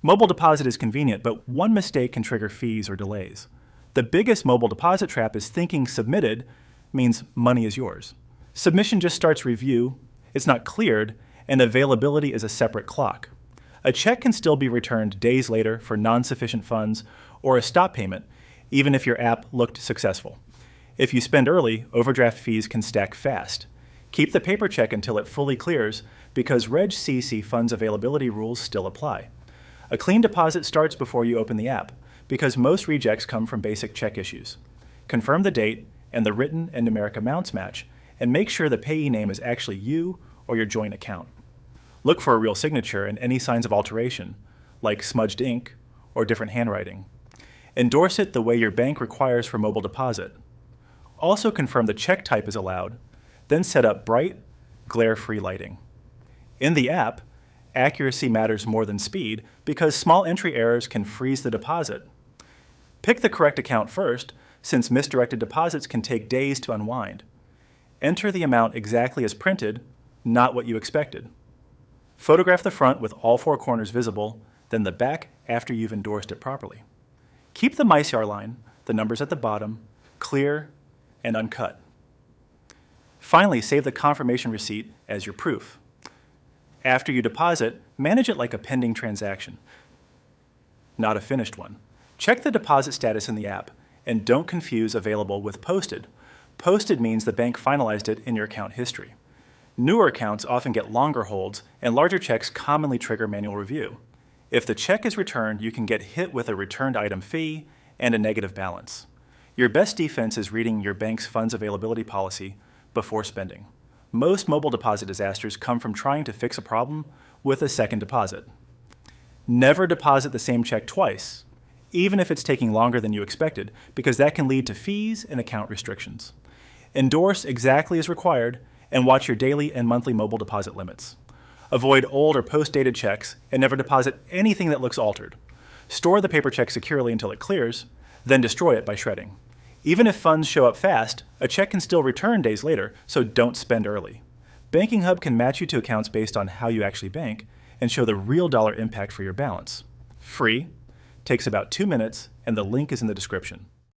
Mobile deposit is convenient, but one mistake can trigger fees or delays. The biggest mobile deposit trap is thinking submitted means money is yours. Submission just starts review, it's not cleared, and availability is a separate clock. A check can still be returned days later for non-sufficient funds or a stop payment, even if your app looked successful. If you spend early, overdraft fees can stack fast. Keep the paper check until it fully clears because Reg CC funds availability rules still apply. A clean deposit starts before you open the app because most rejects come from basic check issues. Confirm the date and the written and numeric amounts match, and make sure the payee name is actually you or your joint account. Look for a real signature and any signs of alteration, like smudged ink or different handwriting. Endorse it the way your bank requires for mobile deposit. Also confirm the check type is allowed, then set up bright, glare-free lighting. In the app, accuracy matters more than speed because small entry errors can freeze the deposit. Pick the correct account first, since misdirected deposits can take days to unwind. Enter the amount exactly as printed, not what you expected. Photograph the front with all four corners visible, then the back after you've endorsed it properly. Keep the MyCR line, the numbers at the bottom, clear and uncut. Finally, save the confirmation receipt as your proof. After you deposit, manage it like a pending transaction, not a finished one. Check the deposit status in the app, and don't confuse available with posted. Posted means the bank finalized it in your account history. Newer accounts often get longer holds, and larger checks commonly trigger manual review. If the check is returned, you can get hit with a returned item fee and a negative balance. Your best defense is reading your bank's funds availability policy before spending. Most mobile deposit disasters come from trying to fix a problem with a second deposit. Never deposit the same check twice, even if it's taking longer than you expected, because that can lead to fees and account restrictions. Endorse exactly as required and watch your daily and monthly mobile deposit limits. Avoid old or post-dated checks and never deposit anything that looks altered. Store the paper check securely until it clears, then destroy it by shredding. Even if funds show up fast, a check can still return days later, so don't spend early. BankingHub can match you to accounts based on how you actually bank and show the real dollar impact for your balance. Free, takes about 2 minutes, and the link is in the description.